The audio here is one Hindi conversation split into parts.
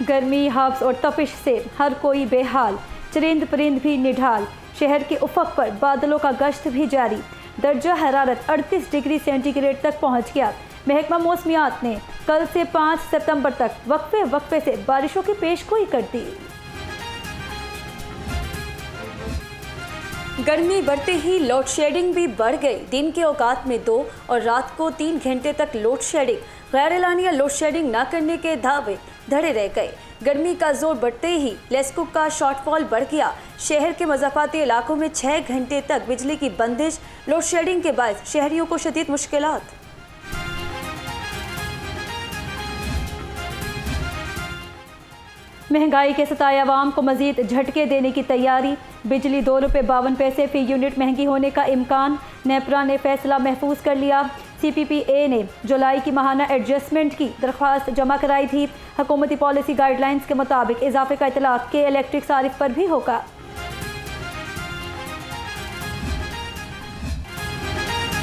गर्मी, हब्स और तपिश से हर कोई बेहाल, चरिंद परिंद भी निढाल। शहर के उफक पर बादलों का गश्त भी जारी। दर्जा हरारत 38 डिग्री सेंटीग्रेड तक पहुंच गया। महकमा मौसमियात ने कल से 5 सितंबर तक वक्फे वक्फे से बारिशों की पेशगोई कर दी। गर्मी बढ़ते ही लोड शेडिंग भी बढ़ गई। दिन के औकात में 2 और रात को 3 घंटे तक लोड शेडिंग। गैर एलानिया लोड शेडिंग न करने के दावे धरे रह गए। गर्मी का जोर बढ़ते ही लेस्कुक का शॉर्टफॉल बढ़ गया। शहर के मज़ाफ़ाती इलाकों में 6 घंटे तक बिजली की बंदिश। लोड शेडिंग के बाद शहरियों को शदीद मुश्किलात। महंगाई के सताए अवाम को मजीद झटके देने की तैयारी। बिजली 2 रुपये 52 पैसे फी यूनिट महंगी होने का इम्कान। नेपरा ने फैसला महफूज कर लिया। CPPA ने जुलाई की माहाना एडजस्टमेंट की दरख्वास्त जमा कराई थी। हुकूमती पॉलिसी गाइडलाइंस के मुताबिक इजाफे का इतलाक के इलेक्ट्रिक सारिफ पर भी होगा।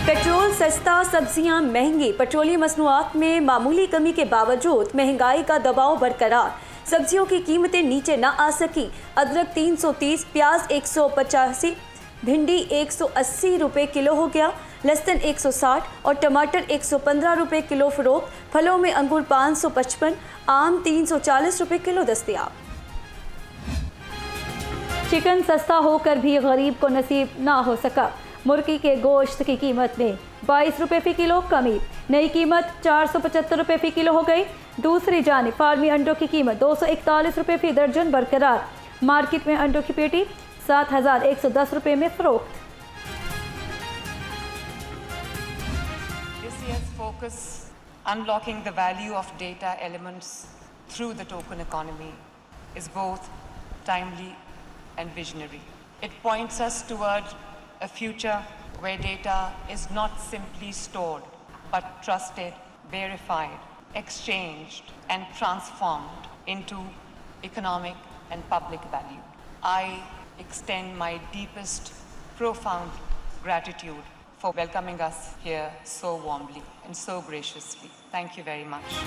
पेट्रोल सस्ता, सब्जियां महंगी। पेट्रोलियम मसनूआत में मामूली कमी के बावजूद महंगाई का दबाव बरकरार। सब्जियों की कीमतें नीचे ना आ सकी। अदरक 330, प्याज 185, भिंडी 180 रुपये किलो हो गया। लहसुन 160 और टमाटर 115 रुपये किलो फरोख्त। फलों में अंगूर 555, आम 340 रुपये किलो दस्तयाब। चिकन सस्ता होकर भी गरीब को नसीब ना हो सका। मुर्गी के गोश्त की कीमत में 22 रुपये फ़ी किलो कमी। नई कीमत 475 रुपये फ़ी किलो हो गई। दूसरी जानिब फार्मी अंडों की कीमत 241 रुपये फ़ी दर्जन बरकरार। मार्केट में अंडों की पेटी 7,110 रुपये में फरोख्त। This year's focus, unlocking the value of data elements through the token economy, is both timely and visionary. It points us toward a future where data is not simply stored, but trusted, verified, exchanged, and transformed into economic and public value. I extend my deepest, profound gratitude for welcoming us here so warmly and so graciously. Thank you very much.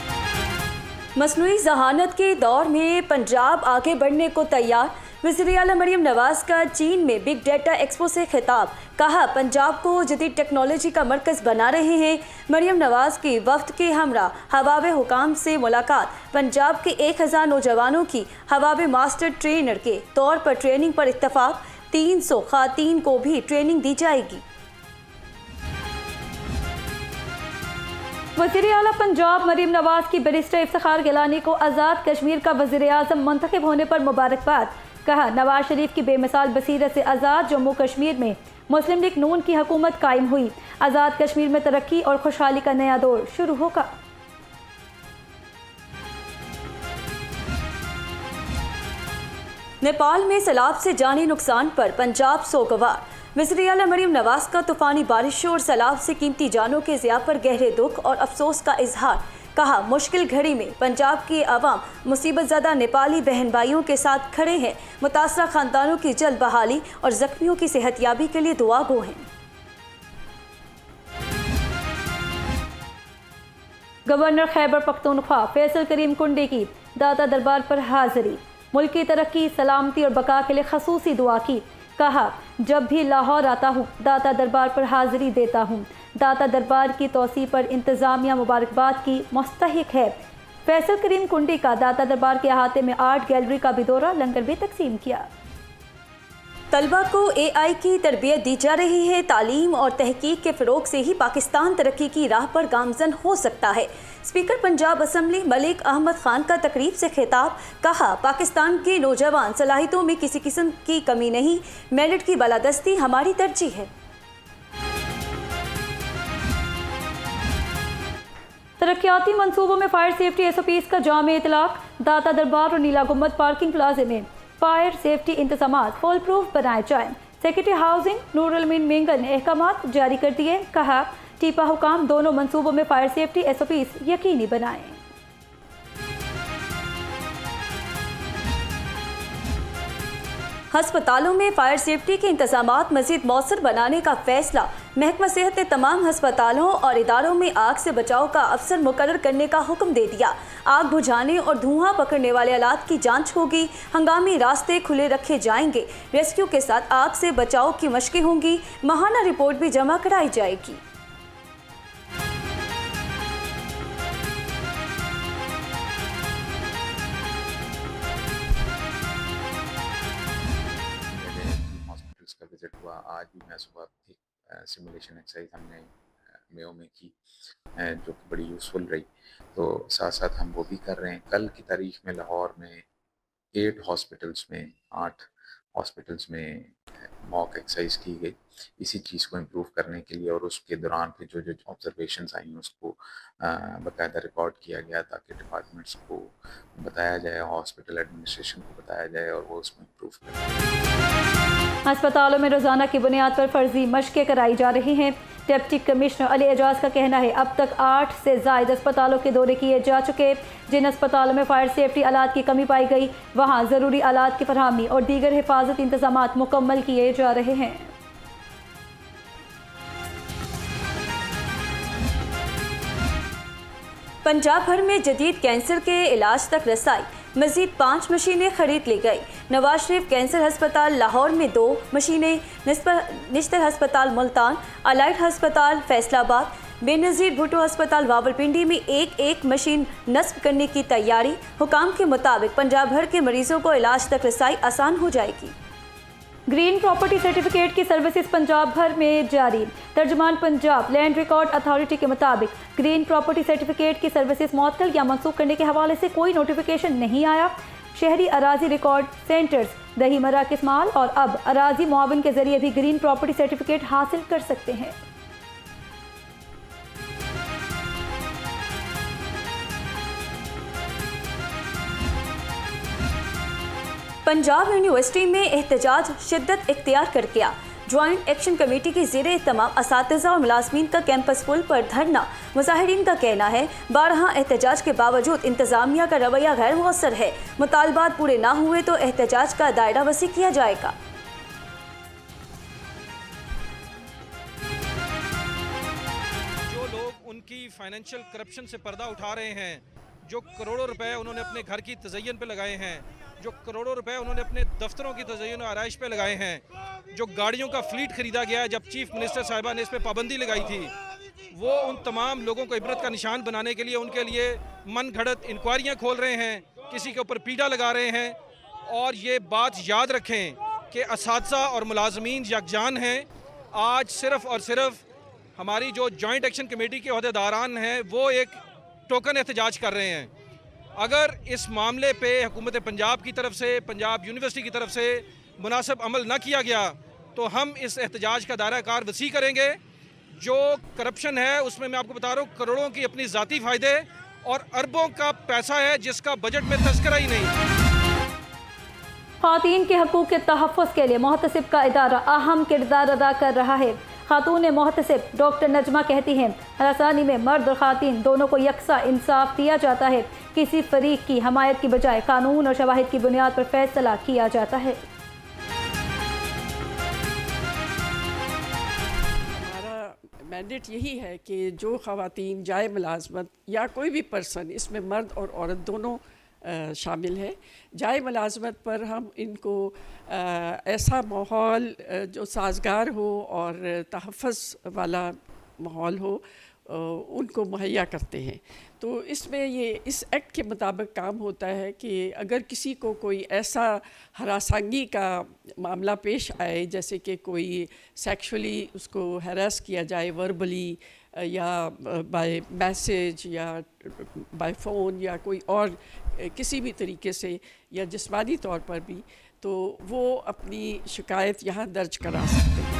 मसनूई जहानत के दौर में पंजाब आगे बढ़ने को तैयार। वज़ीर आला मरियम नवाज़ का चीन में बिग डेटा एक्सपो से खिताब। कहा, पंजाब को जदीद टेक्नोलॉजी का मरकज़ बना रहे हैं। मरियम नवाज़ की वफ्द के हमरा हवाबे हुकाम से मुलाकात। पंजाब के 1000 नौजवानों की हवाबे मास्टर ट्रेनर के तौर पर ट्रेनिंग पर इत्तफाक। 300 ख़वातीन को भी ट्रेनिंग दी जाएगी। वज़ीर आला पंजाब मरियम नवाज़ की बैरिस्टर इफ्तिखार गिलानी को आज़ाद कश्मीर का वज़ीर आज़म मुंतखब होने पर मुबारकबाद। कहा, नवाज शरीफ की बेमिसाल बसीरत से आज़ाद जम्मू कश्मीर में मुस्लिम लीग नून की हुकूमत कायम हुई। आज़ाद कश्मीर में तरक्की और खुशहाली का नया दौर शुरू होगा। नेपाल में सैलाब से जानी नुकसान पर पंजाब सोगवार। वज़ीर आला मरियम नवाज़ का तूफ़ानी बारिशों और सैलाब से कीमती जानों के ज़िया पर गहरे दुख और अफसोस का इजहार। कहा, मुश्किल घड़ी में पंजाब की आवाम मुसीबत ज़दा नेपाली बहन भाइयों के साथ खड़े हैं। मुतासरा ख़ानदानों की जल्द बहाली और ज़ख्मियों की सेहतयाबी के लिए दुआ गो हैं। गवर्नर खैबर पख्तूनख्वा फैसल करीम कुंडी की दाता दरबार पर हाजिरी। मुल्क की तरक्की, सलामती और बका के लिए खसूसी दुआ की। कहा, जब भी लाहौर आता हूँ दाता दरबार पर हाजिरी देता हूँ। दाता दरबार की तोसी पर इंतज़ामिया मुबारकबाद की मुस्तहिक है। फैसल करीम कुंडी का दाता दरबार के अहाते में आर्ट गैलरी का भी दौरा, लंगर भी तकसीम किया। तलबा को AI की तरबियत दी जा रही है। तालीम और तहकीक के फ़रोग से ही पाकिस्तान तरक्की की राह पर गामज़न हो सकता है। स्पीकर पंजाब असम्बली मलिक अहमद खान का तकरीब से खिताब। कहा, पाकिस्तान के नौजवान सलाहियतों में किसी किस्म की कमी नहीं। मेरिट की बालादस्ती हमारी तरजीह है। तरक्याती मंसूबों में फायर सेफ्टी SOPs का जामे इतलाक। दाता दरबार और नीला गुम्बद पार्किंग प्लाजे में फायर सेफ्टी इंतजाम फुल प्रूफ बनाए जाएं। सेक्रेटरी हाउसिंग नूरुल अमीन मेंगल ने अहकामात जारी कर दिए। कहा, टीपा हुकाम दोनों मंसूबों में फायर सेफ्टी SOPs यकीनी बनाएं। हस्पतालों में फायर सेफ्टी के इंतजामात मज़ीद मौसर बनाने का फैसला। महकमा सेहत ने तमाम हस्पतालों और इदारों में आग से बचाव का अफसर मुकर्रर करने का हुक्म दे दिया। आग बुझाने और धुआं पकड़ने वाले आलात की जांच होगी। हंगामी रास्ते खुले रखे जाएंगे। रेस्क्यू के साथ आग से बचाव की मशकें होंगी। माहाना रिपोर्ट भी जमा कराई जाएगी। का विजिट हुआ। आज भी मैं सुबह सिमुलेशन एक्सरसाइज हमने मेयो में की जो कि बड़ी यूज़फुल रही, तो साथ साथ हम वो भी कर रहे हैं। कल की तारीख में लाहौर में 8 हॉस्पिटल्स में मॉक एक्सरसाइज की गई इसी चीज़ को इम्प्रूव करने के लिए, और उसके दौरान फिर जो ऑब्जर्वेशंस आई उसको बाकायदा रिकॉर्ड किया गया ताकि डिपार्टमेंट्स को बताया जाए, हॉस्पिटल एडमिनिस्ट्रेशन को बताया जाए और वो उसको इम्प्रूव करें। अस्पतालों में रोज़ाना की बुनियाद पर फर्जी मशकें कराई जा रही हैं। डिप्टी कमिश्नर अली एजाज का कहना है अब तक 8 से ज़ायद अस्पतालों के दौरे किए जा चुके। जिन अस्पतालों में फायर सेफ्टी आलात की कमी पाई गई वहाँ ज़रूरी आलात की फरहमी और दीगर हिफाजती इंतजामात मुकम्मल किए जा रहे हैं। पंजाब भर में जदीद कैंसर के इलाज तक रसाई। मज़ीद 5 मशीनें खरीद ली गई। नवाज शरीफ कैंसर हस्पताल लाहौर में 2 मशीनें, निश्तर हस्पताल मुल्तान, अलाइट हस्पताल फैसलाबाद, बेनज़ीर भुट्टो हस्पताल वावलपिंडी में एक मशीन नस्ब करने की तैयारी। हुकाम के मुताबिक पंजाब भर के मरीजों को इलाज तक रसाई आसान हो जाएगी। ग्रीन प्रॉपर्टी सर्टिफिकेट की सर्विसेज पंजाब भर में जारी। तर्जुमान पंजाब लैंड रिकॉर्ड अथॉरिटी के मुताबिक ग्रीन प्रॉपर्टी सर्टिफिकेट की सर्विसेज मुअत्तल या मनसूख करने के हवाले से कोई नोटिफिकेशन नहीं आया। शहरी अराजी रिकॉर्ड सेंटर्स दही मराकिस माल और अब अराजी मुआविन के जरिए भी ग्रीन प्रॉपर्टी सर्टिफिकेट हासिल कर सकते हैं। पंजाब यूनिवर्सिटी में एहतजाज शिद्दत इख्तियार कर गया। ज्वाइंट एक्शन कमेटी की ज़ेरे एहतमाम असातिज़ा और मुलाज़मीन का कैंपस पुल पर धरना। मुज़ाहिरीन का कहना है 12 एहतजाज के बावजूद इंतज़ामिया का रवैया गैर मुअस्सर है। मुतालबात पूरे ना हुए तो एहतजाज का दायरा वसी किया जाएगा। जो लोग उनकी फाइनेंशियल करप्शन से पर्दा उठा रहे हैं, जो करोड़ों रुपए उन्होंने अपने घर की तज़य्युन पे लगाए हैं, जो करोड़ों रुपए उन्होंने अपने दफ्तरों की तज़य्युन और आराइश पे लगाए हैं, जो गाड़ियों का फ्लीट खरीदा गया है जब चीफ मिनिस्टर साहिबा ने इस पर पाबंदी लगाई थी, वो उन तमाम लोगों को इबरत का निशान बनाने के लिए उनके लिए मन घड़त इंक्वायरियाँ खोल रहे हैं, किसी के ऊपर पीड़ा लगा रहे हैं। और ये बात याद रखें कि असातिज़ा और मुलाज़मीन यकजान हैं। आज सिर्फ़ और सिर्फ हमारी जो जॉइंट एक्शन कमेटी के अहदेदारान हैं वो एक टोकन एहतजाज कर रहे हैं। अगर इस मामले पे हुकूमत पंजाब की तरफ से, पंजाब यूनिवर्सिटी की तरफ से मुनासिब अमल न किया गया तो हम इस एहतजाज का दायरा कार वसी करेंगे। जो करप्शन है उसमें मैं आपको बता रहा हूँ करोड़ों की अपनी ज़ाती फ़ायदे और अरबों का पैसा है जिसका बजट में तस्करा ही नहीं। ख़वातीन के हकूक़ के तहफ़्फ़ुज़ के लिए मोहतसिब का इदारा अहम किरदार अदा कर रहा है। खातून मोहतसिब डॉक्टर नजमा कहती हैं हरासानी में मर्द और ख़वातीन दोनों को यकसा इंसाफ दिया जाता है। किसी फरीक की हमायत की बजाय कानून और शवाहिद की बुनियाद पर फैसला किया जाता है। हमारा मैंडेट यही है कि जो ख़वातीन जाए मुलाजमत या कोई भी पर्सन, इसमें मर्द और औरत दोनों शामिल है, जाए मुलाजमत पर हम इनको ऐसा माहौल जो साजगार हो और तहफ़्फ़ुज़ वाला माहौल हो उनको मुहैया करते हैं। तो इसमें ये इस एक्ट के मुताबिक काम होता है कि अगर किसी को कोई ऐसा हरासंगी का मामला पेश आए, जैसे कि कोई सेक्सुअली उसको हैरेस किया जाए वर्बली या बाय मैसेज या बाय फ़ोन या कोई और किसी भी तरीके से या जिस्मानी तौर पर भी, तो वो अपनी शिकायत यहाँ दर्ज करा सकते हैं।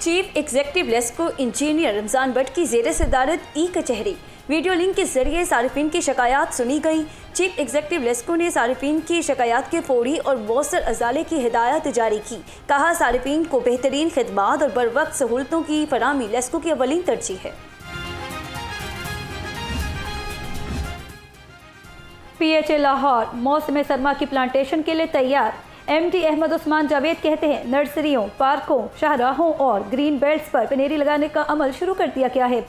Chief executive LESCO engineer Ramzan Bhatt की ज़ेरे सदारत ई कचहरी वीडियो लिंक के जरिए सारिफिन की शिकायत सुनी गई। चीफ एग्जीक्यूटिव लेस्को ने सारिफिन की शिकायत के फौरी और मौसर अजाले की हिदायत जारी की। कहा सारिफिन को बेहतरीन खिदमात और बर वक्त सहूलतों की फराहमी लेस्को की अवलीन तरजीह है। PHA लाहौर मौसम सरमा की प्लांटेशन के लिए तैयार। MD अहमद उस्मान जावेद कहते हैं नर्सरियों, पार्कों, शाहराहों और ग्रीन बेल्ट्स पर पनेरी लगाने का अमल शुरू कर दिया गया है।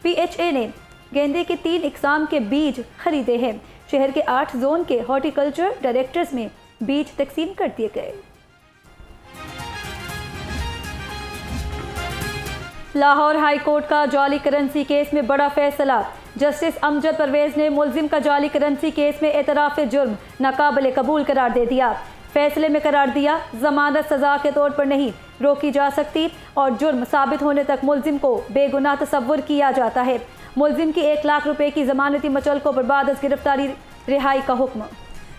PHA ने गेंदे के 3 इकसाम के बीज खरीदे हैं। शहर के 8 जोन के हॉर्टिकल्चर डायरेक्टर्स में बीज तकसीम कर दिए गए। लाहौर हाई कोर्ट का जाली करेंसी केस में बड़ा फैसला। जस्टिस अमजद परवेज ने मुलजिम का जाली करेंसी केस में एतराफ़ जुर्म नाकाबिल कबूल करार दे दिया। फैसले में करार दिया जमानत सजा के तौर पर नहीं रोकी जा सकती और जुर्म साबित होने तक मुलजिम को बेगुनाह तस्वुर किया जाता है। मुलजिम की 1 लाख रुपए की जमानती मचलकों पर बाद गिरफ्तारी रिहाई का हुक्म।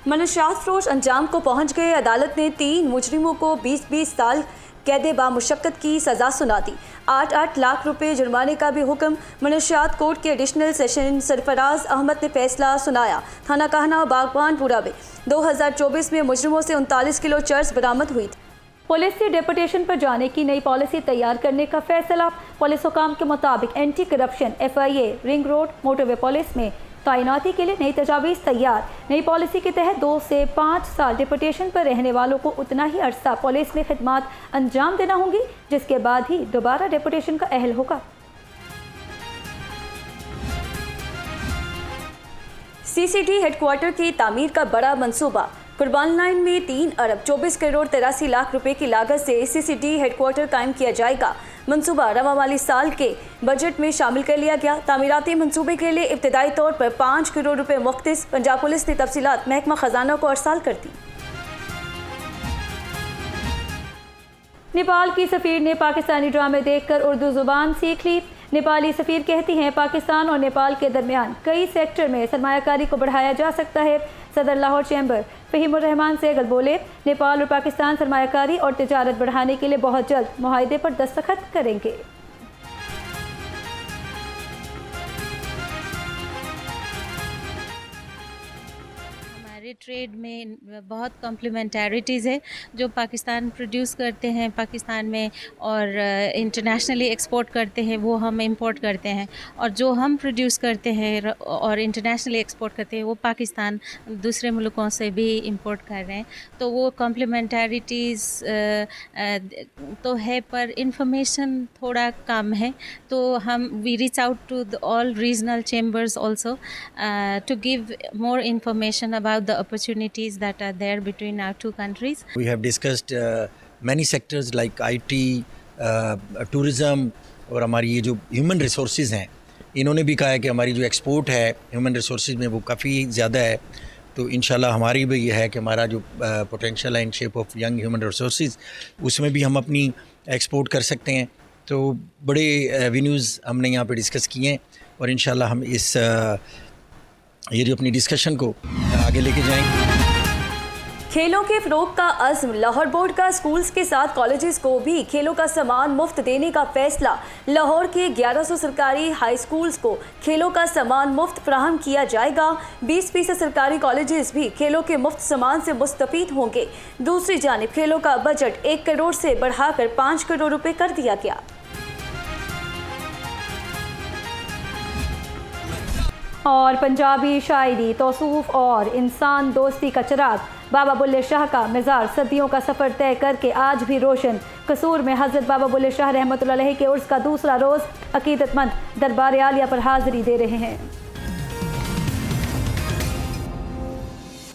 मनशियात फरोश अंजाम को पहुंच गए। अदालत ने 3 मुजरिमों को 20-20 साल कैद बामुशक्कत की सज़ा सुना दी। 8-8 लाख रुपए जुर्माने का भी हुक्म। मनशियात कोर्ट के एडिशनल सेशन सरफराज अहमद ने फैसला सुनाया। थाना कहना बागवानपुरा में 2024 में मुजरिमों से 39 किलो चर्स बरामद हुई थी। पुलिस से डेपुटेशन पर जाने की नई पॉलिसी तैयार करने का फैसला। पुलिस हुकाम के मुताबिक anti corruption FIA ring road motorway police में तैनाती के लिए नई तजावीज़ तैयार। नई पॉलिसी के तहत 2 से 5 साल डिपुटेशन पर रहने वालों को उतना ही अरसा पुलिस में खिदमत अंजाम देना होगी, जिसके बाद ही दोबारा डिपुटेशन का अहल होगा। CCD हेडक्वार्टर की तामीर का बड़ा मंसूबा। कुर्बान लाइन में 3 अरब 24 करोड़ 83 लाख रुपए की लागत से CCD हेडक्वार्टर कायम किया जाएगा। मंसूबा रवा माली साल के बजट में शामिल कर लिया गया। तामीराती मंसूबे के लिए इब्तदाई तौर पर 5 करोड़ रुपए मुख्तस। पंजाब पुलिस ने तफसीलात महकमा खजाना को अरसाल कर दी। नेपाल की सफ़ीर ने पाकिस्तानी ड्रामे देखकर उर्दू ज़ुबान सीख ली। नेपाली सफ़ीर कहती हैं पाकिस्तान और नेपाल के दरमियान कई सेक्टर में सरमायाकारी को बढ़ाया जा सकता है। सदर लाहौर चैम्बर फ़हीमुर रहमान सेगल बोले, नेपाल और पाकिस्तान सरमायाकारी और तिजारत बढ़ाने के लिए बहुत जल्द मुआहदे पर दस्तखत करेंगे। ट्रेड में बहुत कॉम्प्लीमेंटरिटीज़ है जो पाकिस्तान प्रोड्यूस करते हैं पाकिस्तान में और इंटरनेशनली एक्सपोर्ट करते हैं वो हम इंपोर्ट करते हैं, और जो हम प्रोड्यूस करते हैं और इंटरनेशनली एक्सपोर्ट करते हैं वो पाकिस्तान दूसरे मुल्कों से भी इंपोर्ट कर रहे हैं। तो वो कॉम्प्लीमेंटरिटीज़ तो है, पर इंफॉर्मेशन थोड़ा कम है। तो हम we reach out to all regional chambers also to give more information about the opportunities that are there between our two countries. We have discussed many sectors like IT, tourism और हमारी ये जो ह्यूमन रिसोर्सेज हैं, इन्होंने भी कहा है कि हमारी जो एक्सपोर्ट है ह्यूमन रिसोर्सेज में वो काफ़ी ज़्यादा है। तो इंशाल्लाह हमारी भी ये है कि हमारा जो पोटेंशियल है in shape of young human resources, उसमें भी हम अपनी एक्सपोर्ट कर सकते हैं। तो बड़े एवेन्यूज़ हमने यहाँ पे डिस्कस किए हैं और इंशाल्लाह हम इस ये जो अपनी डिस्कशन को आगे लेके जाएंगे। खेलों के फ़रोग़ का अज़्म। लाहौर बोर्ड का स्कूल्स के साथ कॉलेजेस को भी खेलों का सामान मुफ्त देने का फैसला। लाहौर के 1100 सरकारी हाई स्कूल्स को खेलों का सामान मुफ्त फराहम किया जाएगा। 20% सरकारी कॉलेजेस भी खेलों के मुफ्त सामान से मुस्तफ़ीद होंगे। दूसरी जानिब खेलों का बजट 1 करोड़ से बढ़ाकर 5 करोड़ रुपए कर दिया गया। और पंजाबी शायरी, तौसूफ और इंसान दोस्ती का चिराग बाबा बुल्ले शाह का मज़ार सदियों का सफ़र तय करके आज भी रोशन। कसूर में हज़रत बाबा बुल्ले शाह रहमतुल्लाह अलैह के उर्स का दूसरा रोज़ अकीदतमंद दरबार आलिया पर हाज़िरी दे रहे हैं।